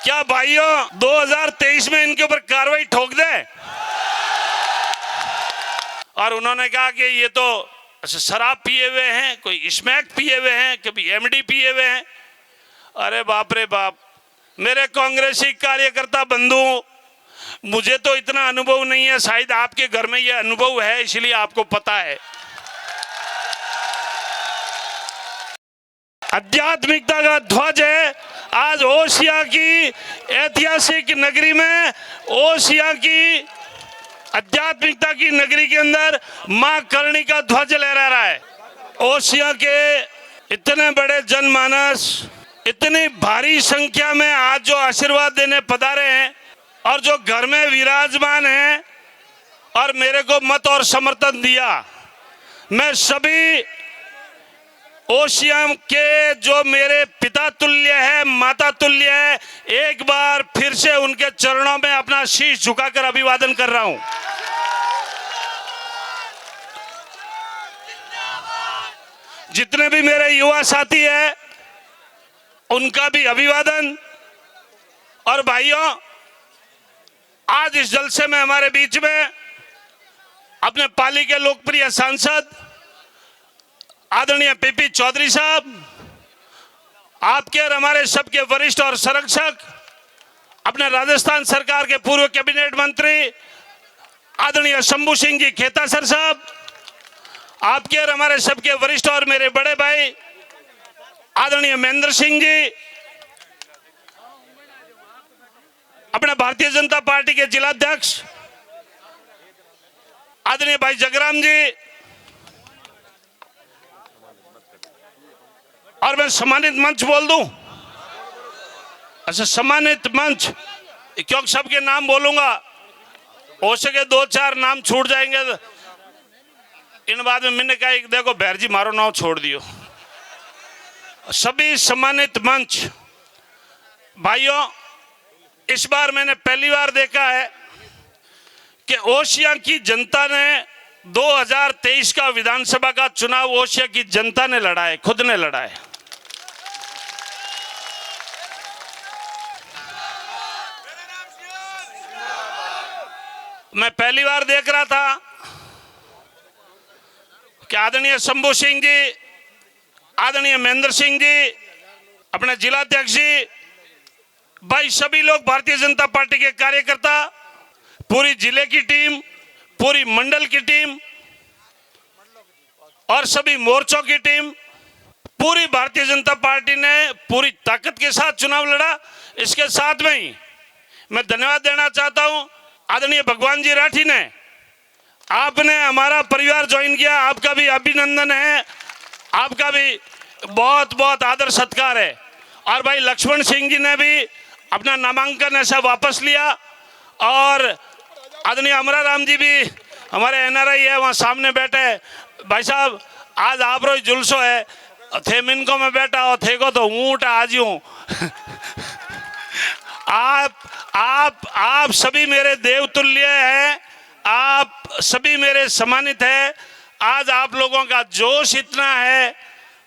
क्या भाइयों 2023 में इनके ऊपर कार्रवाई ठोक दे? और उन्होंने कहा कि ये तो शराब पिए हुए हैं, कोई स्मैक पिए हुए हैं, कभी एमडी पिए हुए हैं। अरे बाप रे बाप, मेरे कांग्रेसी कार्यकर्ता बंधु, मुझे तो इतना अनुभव नहीं है, शायद आपके घर में ये अनुभव है इसलिए आपको पता है। आध्यात्मिकता का ध्वज है आज ओसिया की ऐतिहासिक नगरी में, ओसिया की आध्यात्मिकता की नगरी के अंदर मां करणी का ध्वज लहरा रहा है। ओसिया के इतने बड़े जनमानस, इतनी भारी संख्या में आज जो आशीर्वाद देने पधारे हैं और जो घर में विराजमान हैं और मेरे को मत और समर्थन दिया, मैं सभी ओसिया के जो मेरे पिता तुल्य है, माता तुल्य है, एक बार फिर से उनके चरणों में अपना शीश झुकाकर अभिवादन कर रहा हूं। जितने भी मेरे युवा साथी हैं उनका भी अभिवादन। और भाइयों, आज इस जलसे में हमारे बीच में अपने पाली के लोकप्रिय सांसद आदरणीय पीपी चौधरी साहब, आपके और हमारे सबके वरिष्ठ और संरक्षक, अपने राजस्थान सरकार के पूर्व कैबिनेट मंत्री आदरणीय शंभू सिंह जी खेता सर साहब, आपके और हमारे सबके वरिष्ठ और मेरे बड़े भाई आदरणीय महेंद्र सिंह जी, अपने भारतीय जनता पार्टी के जिलाध्यक्ष आदरणीय भाई जगराम जी, और मैं सम्मानित मंच बोल दूं? अच्छा, सम्मानित मंच, क्योंकि सबके नाम बोलूंगा, हो सके 2-4 नाम छूट जाएंगे। इन बाद में मैंने कहा देखो भैर जी मारो नाम छोड़ दियो। सभी सम्मानित मंच भाइयों, इस बार मैंने पहली बार देखा है कि ओसिया की जनता ने 2023 का विधानसभा का चुनाव ओसिया की जनता ने लड़ा है, खुद ने लड़ा है। मैं पहली बार देख रहा था कि आदरणीय शंभू सिंह जी, आदरणीय महेंद्र सिंह जी, अपने जिलाध्यक्ष जी, भाई सभी लोग भारतीय जनता पार्टी के कार्यकर्ता, पूरी जिले की टीम, पूरी मंडल की टीम और सभी मोर्चों की टीम, पूरी भारतीय जनता पार्टी ने पूरी ताकत के साथ चुनाव लड़ा। इसके साथ में ही मैं धन्यवाद देना चाहता हूं आदरणीय भगवान जी राठी ने, आपने हमारा परिवार ज्वाइन किया, आपका भी अभिनंदन है, आपका भी बहुत बहुत आदर सत्कार है। और भाई लक्ष्मण सिंह जी ने भी अपना नामांकन ऐसा वापस लिया, और आदरणीय अमरा राम जी भी हमारे एनआरआई है, वहाँ सामने बैठे। भाई साहब, आज आप रोज जुलसो है, थे मिनको में बैठा हो, थे को तो ऊँट आज हूँ। आप सभी मेरे देवतुल्य हैं, आप सभी मेरे सम्मानित हैं। आज आप लोगों का जोश इतना है,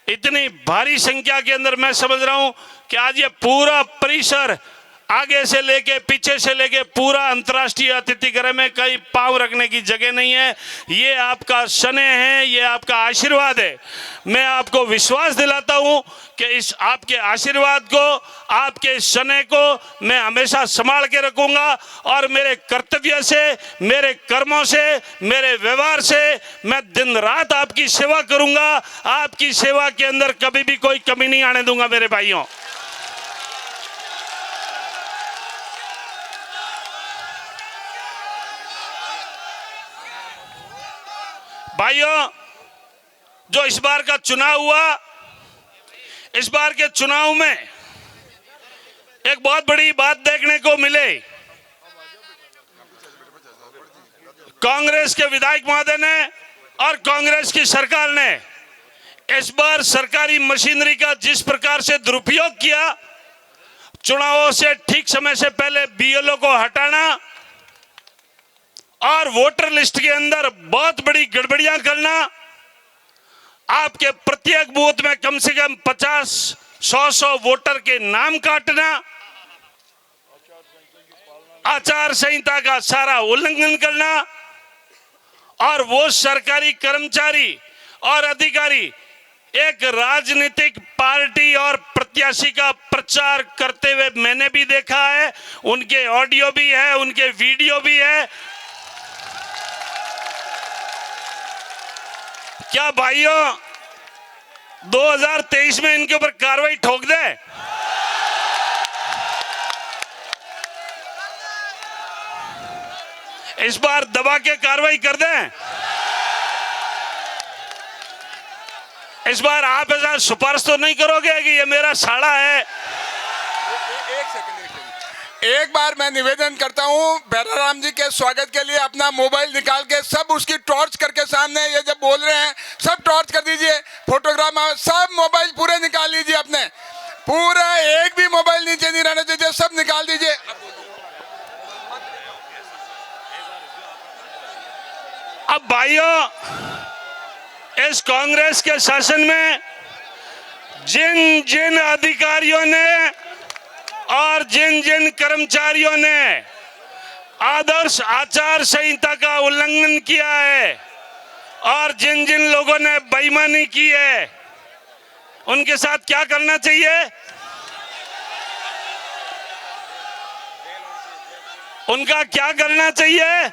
इतनी भारी संख्या के अंदर, मैं समझ रहा हूं कि आज ये पूरा परिसर आगे से लेके पीछे से लेके पूरा अंतर्राष्ट्रीय अतिथि गृह में कहीं पांव रखने की जगह नहीं है। ये आपका स्नेह है, ये आपका आशीर्वाद है। मैं आपको विश्वास दिलाता हूं कि इस आपके आशीर्वाद को, आपके स्नेह को मैं हमेशा संभाल के रखूंगा, और मेरे कर्तव्य से, मेरे कर्मों से, मेरे व्यवहार से मैं दिन रात आपकी सेवा करूंगा। आपकी सेवा के अंदर कभी भी कोई कमी नहीं आने दूंगा मेरे भाइयों। भाइयों, जो इस बार का चुनाव हुआ, इस बार के चुनाव में एक बहुत बड़ी बात देखने को मिले। कांग्रेस के विधायक महोदय ने और कांग्रेस की सरकार ने इस बार सरकारी मशीनरी का जिस प्रकार से दुरुपयोग किया, चुनावों से ठीक समय से पहले बीएलओ को हटाना और वोटर लिस्ट के अंदर बहुत बड़ी गड़बड़ियां करना, आपके प्रत्येक बूथ में कम से कम 50-100 वोटर के नाम काटना, आचार संहिता का सारा उल्लंघन करना और वो सरकारी कर्मचारी और अधिकारी एक राजनीतिक पार्टी और प्रत्याशी का प्रचार करते हुए मैंने भी देखा है, उनके ऑडियो भी है, उनके वीडियो भी है। क्या भाइयों 2023 में इनके ऊपर कार्रवाई ठोक दे? इस बार दबा के कार्रवाई कर दें। इस बार आप ऐसा सिफारिश तो नहीं करोगे कि ये मेरा साड़ा है? एक सेकंड। एक बार मैं निवेदन करता हूं, भैराराम जी के स्वागत के लिए अपना मोबाइल निकाल के सब उसकी टॉर्च करके सामने, ये जब बोल रहे हैं सब टॉर्च कर दीजिए, फोटोग्राफ सब मोबाइल पूरे निकाल लीजिए, अपने पूरा एक भी मोबाइल नीचे नहीं रहना चाहिए, सब निकाल दीजिए। अब भाइयों, इस कांग्रेस के शासन में जिन जिन अधिकारियों ने और जिन जिन कर्मचारियों ने आदर्श आचार संहिता का उल्लंघन किया है और जिन जिन लोगों ने बेईमानी की है, उनके साथ क्या करना चाहिए? उनका क्या करना चाहिए?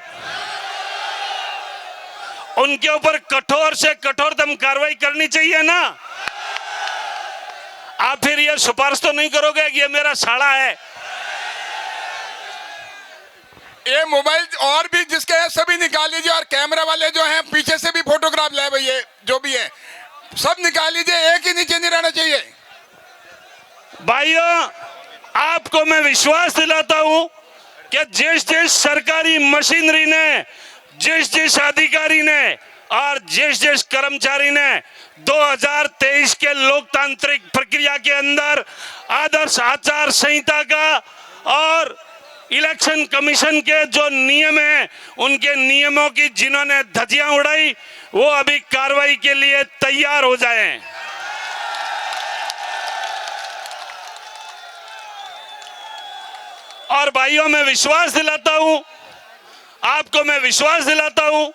उनके ऊपर कठोर से कठोरतम कार्रवाई करनी चाहिए ना। आप फिर ये सिफारिश तो नहीं करोगे कि ये मेरा साड़ा है? ये मोबाइल और भी जिसके हैं सभी निकाल लीजिए, और कैमरा वाले जो हैं पीछे से भी फोटोग्राफ ले भाई, ये जो भी है सब निकाल लीजिए, एक ही नीचे नहीं रहना चाहिए। भाइयों, आपको मैं विश्वास दिलाता हूं कि जिस जिस सरकारी मशीनरी ने, जिस जिस अधिकारी ने और जिस जिस कर्मचारी ने 2023 के लोकतांत्रिक प्रक्रिया के अंदर आदर्श आचार संहिता का और इलेक्शन कमीशन के जो नियम हैं, उनके नियमों की जिन्होंने धज्जियां उड़ाई, वो अभी कार्रवाई के लिए तैयार हो जाएं। और भाइयों, मैं विश्वास दिलाता हूं, आपको मैं विश्वास दिलाता हूं,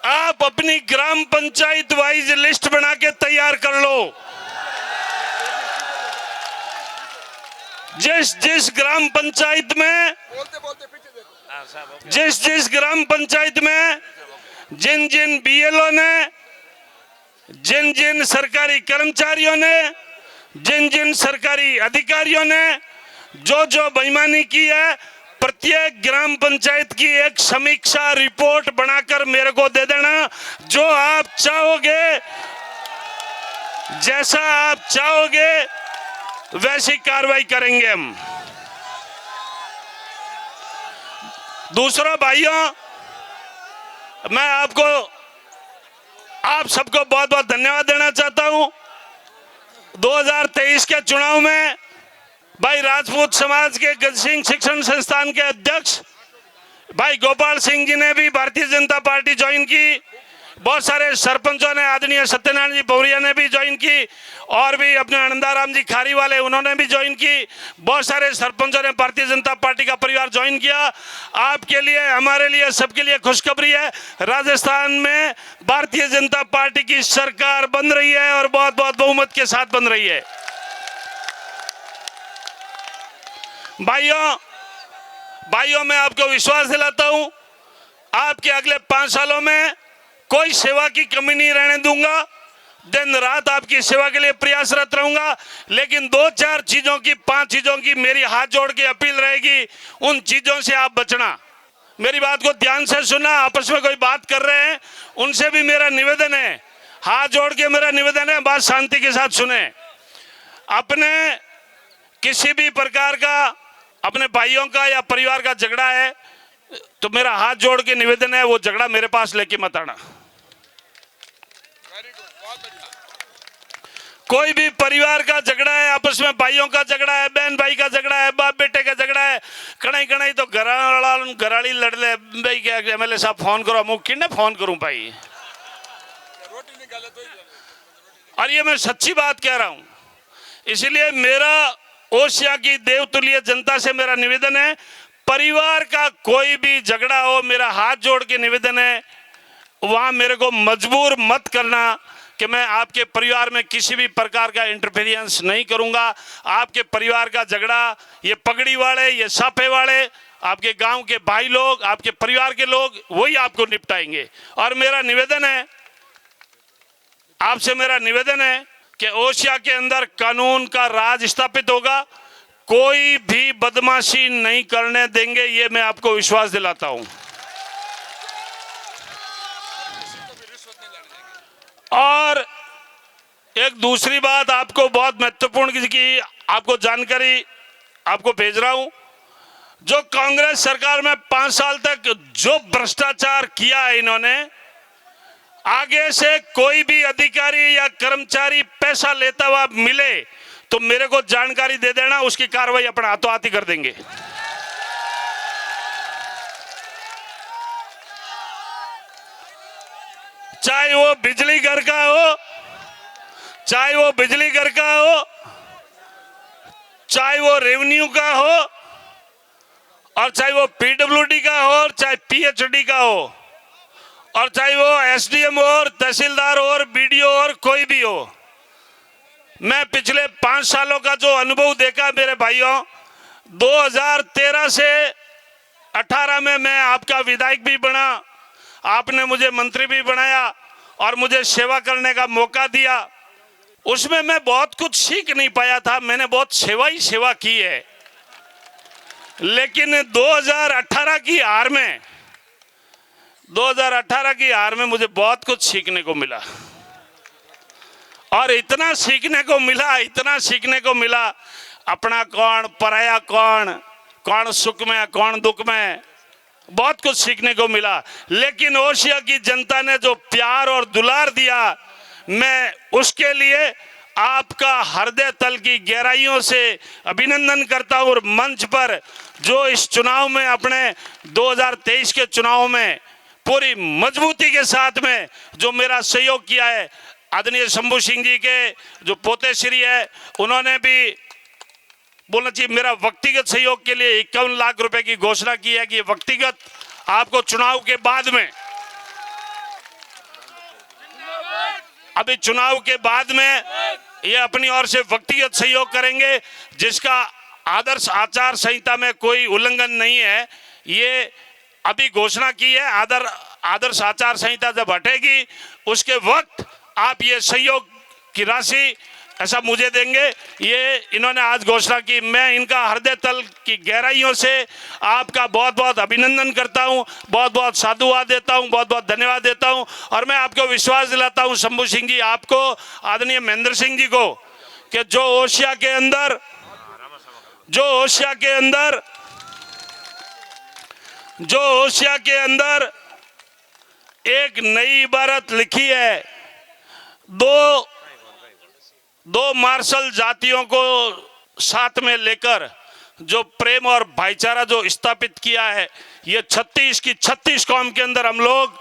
आप अपनी ग्राम पंचायत वाइज लिस्ट बना के तैयार कर लो। जिस जिस ग्राम पंचायत में, जिस जिस ग्राम पंचायत में जिन जिन बीएलओ ने, जिन जिन सरकारी कर्मचारियों ने, जिन जिन सरकारी अधिकारियों ने जो जो बेईमानी की है, प्रत्येक ग्राम पंचायत की एक समीक्षा रिपोर्ट बनाकर मेरे को दे देना। जो आप चाहोगे, जैसा आप चाहोगे वैसी कार्रवाई करेंगे हम। दूसरा भाइयों, मैं आप सबको बहुत बहुत धन्यवाद देना चाहता हूं। 2023 के चुनाव में भाई राजपूत समाज के गज सिंह शिक्षण संस्थान के अध्यक्ष भाई गोपाल सिंह जी ने भी भारतीय जनता पार्टी ज्वाइन की, बहुत सारे सरपंचों ने, आदरणीय सत्यनारायण जी पौरिया ने भी ज्वाइन की, और भी अपने आनंदाराम जी खारी वाले उन्होंने भी ज्वाइन की, बहुत सारे सरपंचों ने भारतीय जनता पार्टी का परिवार ज्वाइन किया। आपके लिए, हमारे लिए, सबके लिए खुशखबरी है, राजस्थान में भारतीय जनता पार्टी की सरकार बन रही है और बहुत बहुत बहुमत के साथ बन रही है। भाइयों, मैं आपको विश्वास दिलाता हूं, आपके अगले 5 सालों में कोई सेवा की कमी नहीं रहने दूंगा, दिन रात आपकी सेवा के लिए प्रयासरत रहूंगा। लेकिन 2-4 चीजों की, 5 चीजों की मेरी हाथ जोड़ के अपील रहेगी, उन चीजों से आप बचना। मेरी बात को ध्यान से सुनना। आपस में कोई बात कर रहे हैं, उनसे भी मेरा निवेदन है, हाथ जोड़ के मेरा निवेदन है, बात शांति के साथ सुने। अपने किसी भी प्रकार का अपने भाइयों का या परिवार का झगड़ा है तो मेरा हाथ जोड़ के निवेदन है, वो झगड़ा मेरे पास लेके मत आना। कोई भी परिवार का झगड़ा है, आपस में भाइयों का झगड़ा है, बहन भाई का झगड़ा है, बाप बेटे का झगड़ा है, कणाई कणाई तो घराड़ी लड़ ले भाई, क्या एमएलए साहब फोन करो, मुझे किन्ने फोन करूं भाई। और ये मैं सच्ची बात कह रहा हूं। इसलिए मेरा ओसिया की देवतुल्य जनता से मेरा निवेदन है, परिवार का कोई भी झगड़ा हो, मेरा हाथ जोड़ के निवेदन है, वहां मेरे को मजबूर मत करना कि मैं आपके परिवार में किसी भी प्रकार का इंटरफेरेंस नहीं करूंगा। आपके परिवार का झगड़ा ये पगड़ी वाले, ये साफे वाले, आपके गांव के भाई लोग, आपके परिवार के लोग वही आपको निपटाएंगे। और मेरा निवेदन है, आपसे मेरा निवेदन है कि ओसिया के अंदर कानून का राज स्थापित होगा, कोई भी बदमाशी नहीं करने देंगे, ये मैं आपको विश्वास दिलाता हूं। और एक दूसरी बात आपको बहुत महत्वपूर्ण की आपको जानकारी आपको भेज रहा हूं, जो कांग्रेस सरकार में 5 साल तक जो भ्रष्टाचार किया है इन्होंने, आगे से कोई भी अधिकारी या कर्मचारी पैसा लेता हुआ मिले तो मेरे को जानकारी दे देना, उसकी कार्रवाई अपने हाथों हाथ ही कर देंगे। चाहे वो बिजली घर का हो, चाहे वो बिजली घर का हो, चाहे वो रेवेन्यू का हो, और चाहे वो पीडब्ल्यूडी का हो, और चाहे पीएचडी का हो, और चाहे वो एसडीएम हो, और तहसीलदार हो, और बीडीओ और कोई भी हो। मैं पिछले 5 सालों का जो अनुभव देखा मेरे भाइयों, 2013 से 18 में मैं आपका विधायक भी बना, आपने मुझे मंत्री भी बनाया और मुझे सेवा करने का मौका दिया। उसमें मैं बहुत कुछ सीख नहीं पाया था, मैंने बहुत सेवा ही सेवा की है। लेकिन 2018 की हार में 2018 की हार में मुझे बहुत कुछ सीखने को मिला, और इतना सीखने को मिला, इतना सीखने को मिला, अपना कौन पराया कौन, कौन सुख में कौन दुख में, बहुत कुछ सीखने को मिला। लेकिन ओसिया की जनता ने जो प्यार और दुलार दिया, मैं उसके लिए आपका हृदय तल की गहराइयों से अभिनंदन करता हूं। और मंच पर जो इस चुनाव में, अपने 2023 के चुनाव में पूरी मजबूती के साथ में जो मेरा सहयोग किया है, आदरणीय शंभू सिंह जी के जो पोते श्री है, उन्होंने भी बोलना चाहिए मेरा व्यक्तिगत सहयोग के लिए 51 लाख रुपए की घोषणा की है कि व्यक्तिगत आपको चुनाव के बाद में, अभी चुनाव के बाद में ये अपनी ओर से व्यक्तिगत सहयोग करेंगे, जिसका आदर्श आचार संहिता में कोई उल्लंघन नहीं है। ये अभी घोषणा की है, आदर्श आचार संहिता जब हटेगी उसके वक्त आप ये सहयोग की राशि ऐसा मुझे देंगे, ये इन्होंने आज घोषणा की। मैं इनका हृदय तल की गहराइयों से आपका बहुत बहुत अभिनंदन करता हूं, बहुत बहुत साधुवाद देता हूं, बहुत बहुत धन्यवाद देता हूं। और मैं आपको विश्वास दिलाता हूं शंभू सिंह जी, आपको, आदरणीय महेंद्र सिंह जी को, कि जो ओसिया के अंदर एक नई इबारत लिखी है, दो मार्शल जातियों को साथ में लेकर जो प्रेम और भाईचारा जो स्थापित किया है, ये 36 कौम के अंदर हम लोग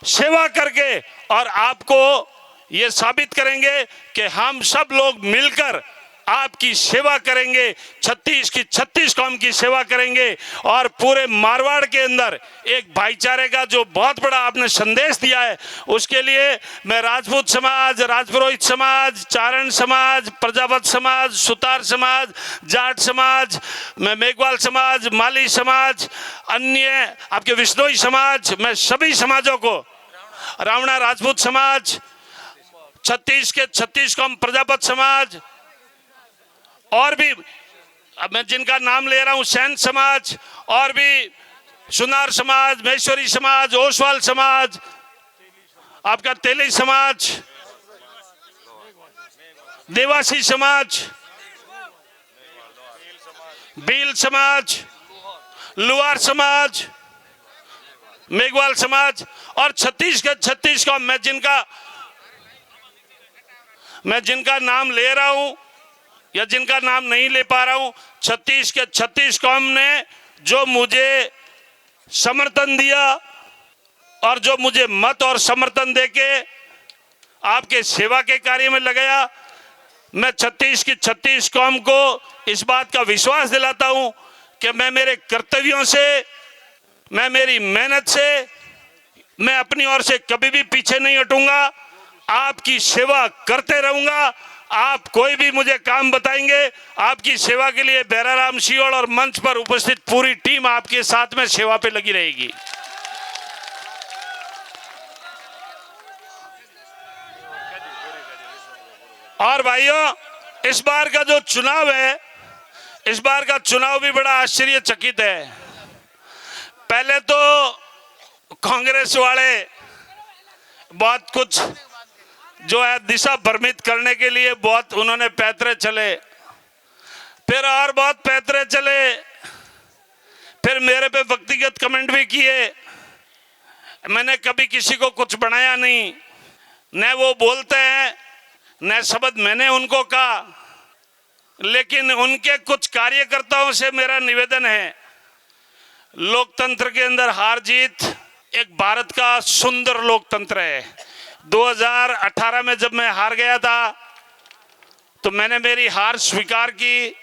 सेवा करके और आपको ये साबित करेंगे कि हम सब लोग मिलकर आपकी सेवा करेंगे, 36 कौम की सेवा करेंगे। और पूरे मारवाड़ के अंदर एक भाईचारे का जो बहुत बड़ा आपने संदेश दिया है, उसके लिए मैं राजपूत समाज, राजपुरोहित समाज, चारण समाज, प्रजापत समाज, सुतार समाज, जाट समाज, मेघवाल समाज, माली समाज, अन्य आपके विश्नोई समाज, मैं सभी समाजों को, रावणा राजपूत समाज, 36 कौम प्रजापत समाज, और भी मैं जिनका नाम ले रहा हूं, सैन समाज, और भी सुनार समाज, महेश्वरी समाज, ओसवाल समाज, आपका तेली समाज, देवासी समाज, भील समाज, लुहार समाज, मेघवाल समाज, और 36 का मैं जिनका नाम ले रहा हूं या जिनका नाम नहीं ले पा रहा हूं, 36 कौम ने जो मुझे समर्थन दिया और जो मुझे मत और समर्थन देके आपके सेवा के कार्य में लगाया, मैं 36 की 36 कौम को इस बात का विश्वास दिलाता हूं कि मैं मेरे कर्तव्यों से, मैं मेरी मेहनत से, मैं अपनी ओर से कभी भी पीछे नहीं हटूंगा। आपकी सेवा करते रहूंगा। आप कोई भी मुझे काम बताएंगे, आपकी सेवा के लिए बैराराम सियोड़ और मंच पर उपस्थित पूरी टीम आपके साथ में सेवा पे लगी रहेगी। और भाइयों, इस बार का जो चुनाव है, इस बार का चुनाव भी बड़ा आश्चर्यचकित है। पहले तो कांग्रेस वाले बहुत कुछ जो है दिशा भ्रमित करने के लिए बहुत उन्होंने पैतरे चले, फिर और बहुत पैतरे चले, फिर मेरे पे व्यक्तिगत कमेंट भी किए। मैंने कभी किसी को कुछ बनाया नहीं, न वो बोलते हैं न शब्द मैंने उनको कहा, लेकिन उनके कुछ कार्यकर्ताओं से मेरा निवेदन है, लोकतंत्र के अंदर हार जीत एक भारत का सुंदर लोकतंत्र है। 2018 में जब मैं हार गया था तो मैंने मेरी हार स्वीकार की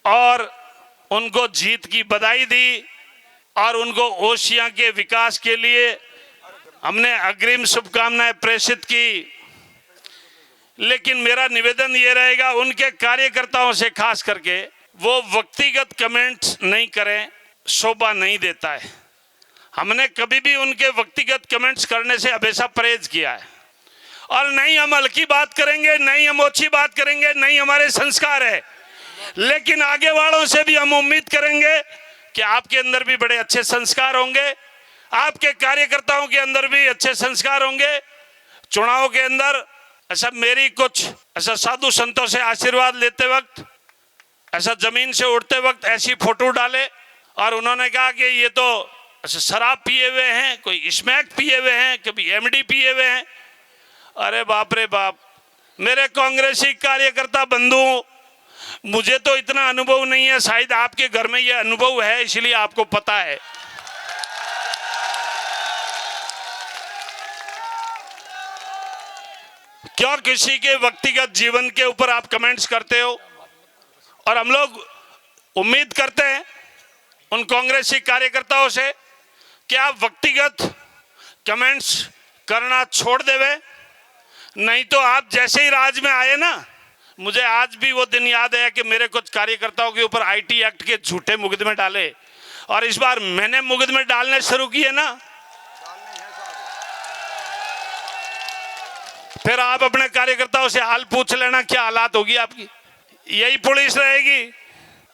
और उनको जीत की बधाई दी और उनको ओशिया के विकास के लिए हमने अग्रिम शुभकामनाएं प्रेषित की। लेकिन मेरा निवेदन ये रहेगा उनके कार्यकर्ताओं से, खास करके वो व्यक्तिगत कमेंट्स नहीं करें, शोभा नहीं देता है। हमने कभी भी उनके व्यक्तिगत कमेंट्स करने से हमेशा परहेज किया है। और नहीं हम हल्की बात करेंगे, नहीं हम ओछी बात करेंगे, नहीं हमारे संस्कार है। लेकिन आगे वालों से भी हम उम्मीद करेंगे कि आपके अंदर भी बड़े अच्छे संस्कार होंगे, आपके कार्यकर्ताओं के अंदर भी अच्छे संस्कार होंगे। चुनाव के अंदर ऐसा मेरी कुछ ऐसा साधु संतों से आशीर्वाद लेते वक्त, ऐसा जमीन से उठते वक्त ऐसी फोटो डाले और उन्होंने कहा कि ये तो ऐसे शराब पिए हुए हैं, कोई स्मैक पिए हुए हैं, कभी एमडी पिए हुए हैं। अरे बाप रे बाप, मेरे कांग्रेसी कार्यकर्ता बंधु, मुझे तो इतना अनुभव नहीं है, शायद आपके घर में ये अनुभव है इसलिए आपको पता है। क्यों किसी के व्यक्तिगत जीवन के ऊपर आप कमेंट्स करते हो? और हम लोग उम्मीद करते हैं उन कांग्रेसी कार्यकर्ताओं से कि आप व्यक्तिगत कमेंट्स करना छोड़ देवे, नहीं तो आप जैसे ही राज में आए ना, मुझे आज भी वो दिन याद है कि मेरे कुछ कार्यकर्ताओं के ऊपर आईटी एक्ट के झूठे मुकदमे डाले और इस बार मैंने मुकदमे डालने शुरू किए ना, फिर आप अपने कार्यकर्ताओं से हाल पूछ लेना क्या हालात होगी आपकी। यही पुलिस रहेगी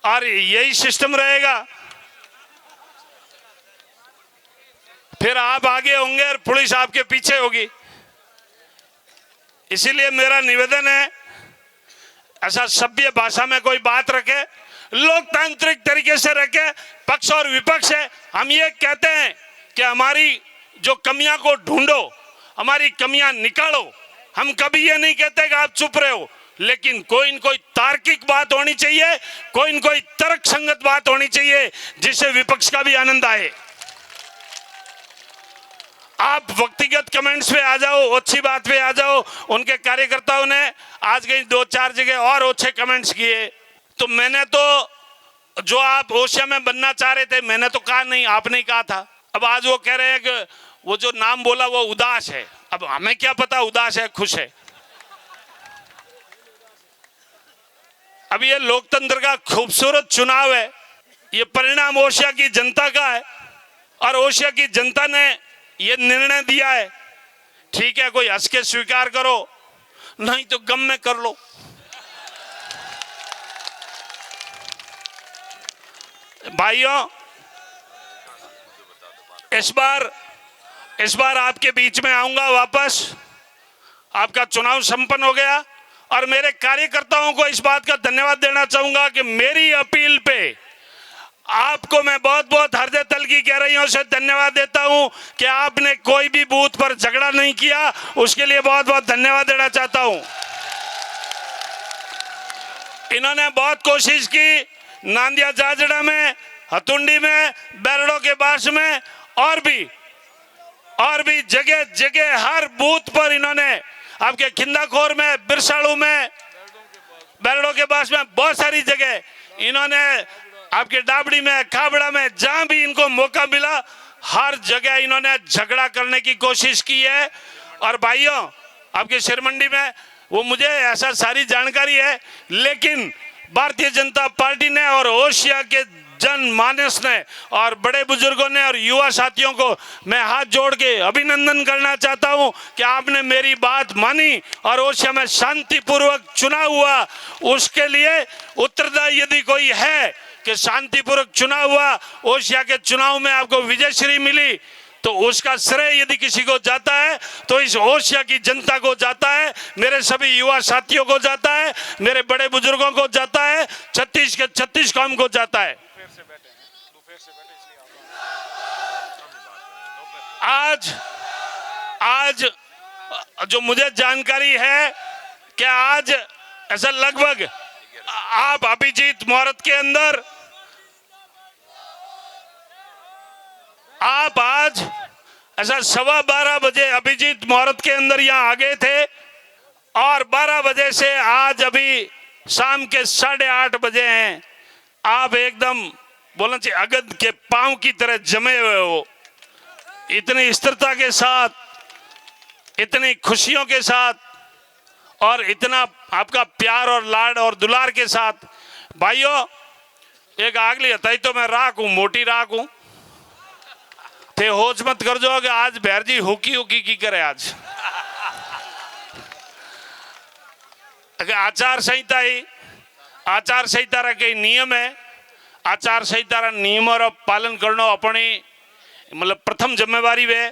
और यही सिस्टम रहेगा, फिर आप आगे होंगे और पुलिस आपके पीछे होगी। इसीलिए मेरा निवेदन है, ऐसा सभ्य भाषा में कोई बात रखे, लोकतांत्रिक तरीके से रखे। पक्ष और विपक्ष है, हम ये कहते हैं कि हमारी जो कमियां को ढूंढो, हमारी कमियां निकालो। हम कभी ये नहीं कहते कि आप चुप रहे हो, लेकिन कोई न कोई तार्किक बात होनी चाहिए, कोई न कोई तर्क संगत बात होनी चाहिए जिससे विपक्ष का भी आनंद आए। आप व्यक्तिगत कमेंट्स पे आ जाओ, अच्छी बात पे आ जाओ। उनके कार्यकर्ताओं ने आज कहीं 2-4 जगह और अच्छे कमेंट्स किए, तो मैंने तो जो आप ओशिया में बनना चाह रहे थे मैंने तो कहा नहीं, आपने कहा था। अब आज वो कह रहे हैं कि वो जो नाम बोला वो उदास है। अब हमें क्या पता उदास है खुश है। अब ये लोकतंत्र का खूबसूरत चुनाव है, ये परिणाम ओशिया की जनता का है और ओशिया की जनता ने ये निर्णय दिया है। ठीक है, कोई हंस के स्वीकार करो, नहीं तो गम में कर लो। भाइयों, इस बार आपके बीच में आऊंगा वापस। आपका चुनाव संपन्न हो गया और मेरे कार्यकर्ताओं को इस बात का धन्यवाद देना चाहूंगा कि मेरी अपील पे आपको मैं बहुत बहुत हृदय तल की गहराइयों से धन्यवाद देता हूं कि आपने कोई भी बूथ पर झगड़ा नहीं किया, उसके लिए बहुत बहुत धन्यवाद देना चाहता हूं। इन्होंने बहुत कोशिश की, नांदिया जाजड़ा में, हथुंडी में, बैरड़ों के बास में और भी जगह जगह हर बूथ पर इन्होंने, आपके खिंदाखोर में, बिरसाड़ू में, बैरड़ों के पास में बहुत सारी जगह इन्होंने आपके डाबड़ी में, खाबड़ा में, जहां भी इनको मौका मिला हर जगह इन्होंने झगड़ा करने की कोशिश की है। और भाइयों, आपके शिरमंडी में वो मुझे ऐसा सारी जानकारी है, लेकिन भारतीय जनता पार्टी ने और ओशिया के जनमानस ने और बड़े बुजुर्गों ने और युवा साथियों को मैं हाथ जोड़ के अभिनंदन करना चाहता हूं कि आपने मेरी बात मानी और ओशिया में शांतिपूर्वक चुनाव हुआ। उसके लिए उत्तरदायी यदि कोई है कि शांतिपूर्वक चुनाव हुआ, ओशिया के चुनाव में आपको विजयश्री मिली, तो उसका श्रेय यदि किसी को जाता है तो इस ओशिया की जनता को जाता है, मेरे सभी युवा साथियों को जाता है, मेरे बड़े बुजुर्गों को जाता है, 36 के 36 कौम को जाता है। आज जो मुझे जानकारी है कि आज ऐसा लगभग आप अभिजीत मुहूर्त के अंदर आप आज ऐसा 12:15 बजे अभिजीत मुहूर्त के अंदर यहाँ आ गए थे और 12 बजे से आज अभी शाम के 8:30 बजे हैं। आप एकदम बोलना चाहिए अगद के पांव की तरह जमे हुए हो, इतनी स्थिरता के साथ, इतनी खुशियों के साथ और इतना आपका प्यार और लाड और दुलार के साथ। भाइयों, एक आगली हताई तो मैं राख हूं, मोटी राख हूं, थे होश मत कर जो कि आज भैर जी हुकी हुकी की करे। आज आचार संहिता ही आचार संहिता रा कई नियम है, आचार संहिता रा नियमों रा पालन करना अपनी मतलब प्रथम जिम्मेवारी वे।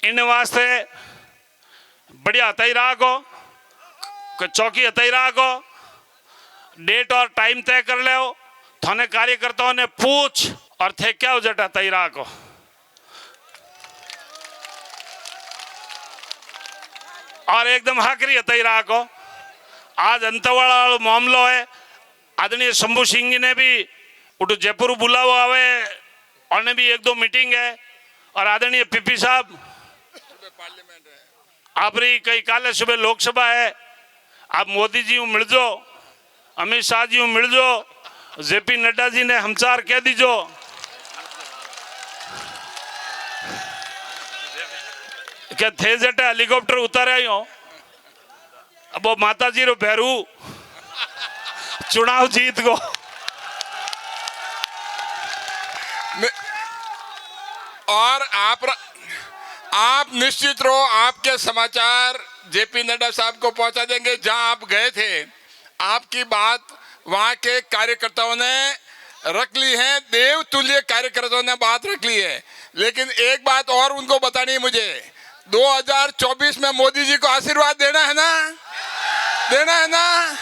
इन वास्ते बढ़िया हताई राखो, चौकी हताई राखो, डेट और टाइम तय कर ले, थाने कार्यकर्ताओं ने पूछ और थे क्या हो जटा हताई राखो। और एकदम हाकरी हताई राखो। आज अंतवाड़ा मामलो है, आदरणीय शंभू सिंह जी ने भी उठो जयपुर बुलावो आवे और भी 1-2 मीटिंग है। और आदरणीय पीपी साहब आपरी कई काले सुबह लोकसभा है, आप मोदी जी को मिल जो, अमित शाह जी को मिल जो, जेपी नड्डा जी ने हमसार कह दीजो। क्या थे जटे हेलीकॉप्टर उतारे हो, अब वो माता जी रो भैरू चुनाव जीत गो। और आप निश्चित रहो, आपके समाचार जेपी नड्डा साहब को पहुंचा देंगे। जहां आप गए थे आपकी बात वहां के कार्यकर्ताओं ने रख ली है, देवतुल्य कार्यकर्ताओं ने बात रख ली है। लेकिन एक बात और उनको बतानी है मुझे, 2024 में मोदी जी को आशीर्वाद देना है ना, देना है ना।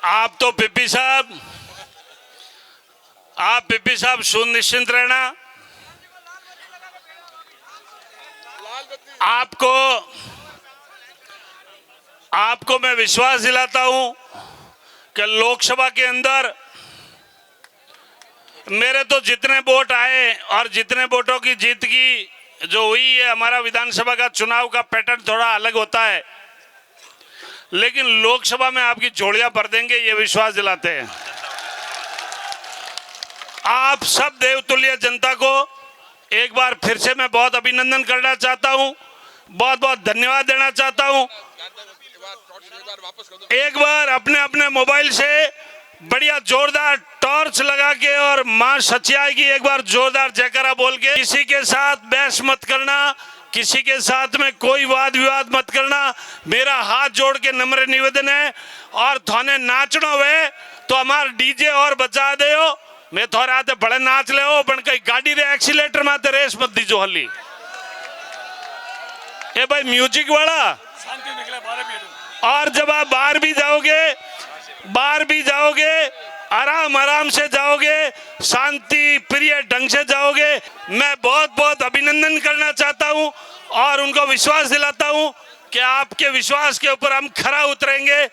आप तो पीपी साहब, आप पीपी साहब सुनिश्चित रहना, आपको मैं विश्वास दिलाता हूं कि लोकसभा के अंदर मेरे तो जितने वोट आए और जितने वोटों की जीत की जो हुई है, हमारा विधानसभा का चुनाव का पैटर्न थोड़ा अलग होता है, लेकिन लोकसभा में आपकी झोलियां भर देंगे ये विश्वास दिलाते हैं। आप सब देवतुल्य जनता को एक बार फिर से मैं बहुत अभिनंदन करना चाहता हूं, बहुत बहुत धन्यवाद देना चाहता हूं। एक बार अपने अपने मोबाइल से बढ़िया जोरदार टॉर्च लगा के और मां सच्चाई की एक बार जोरदार जयकारा बोल के, किसी के साथ बहस मत करना, किसी के साथ में कोई वाद विवाद मत करना, मेरा हाथ जोड़ के नम्र निवेदन है। और थाने नाचनो वे तो हमार डीजे और बचा दे हो, मैं थोड़ा आते बड़े नाच ले हो, पण कई गाड़ी रे एक्सीलेटर माते रेस मत दीजो हली। ये भाई म्यूजिक वाला, और जब आप बाहर भी जाओगे आराम से जाओगे, शांति प्रिय ढंग से जाओगे। मैं बहुत बहुत अभिनंदन करना चाहता हूं और उनको विश्वास दिलाता हूं कि आपके विश्वास के ऊपर हम खरा उतरेंगे।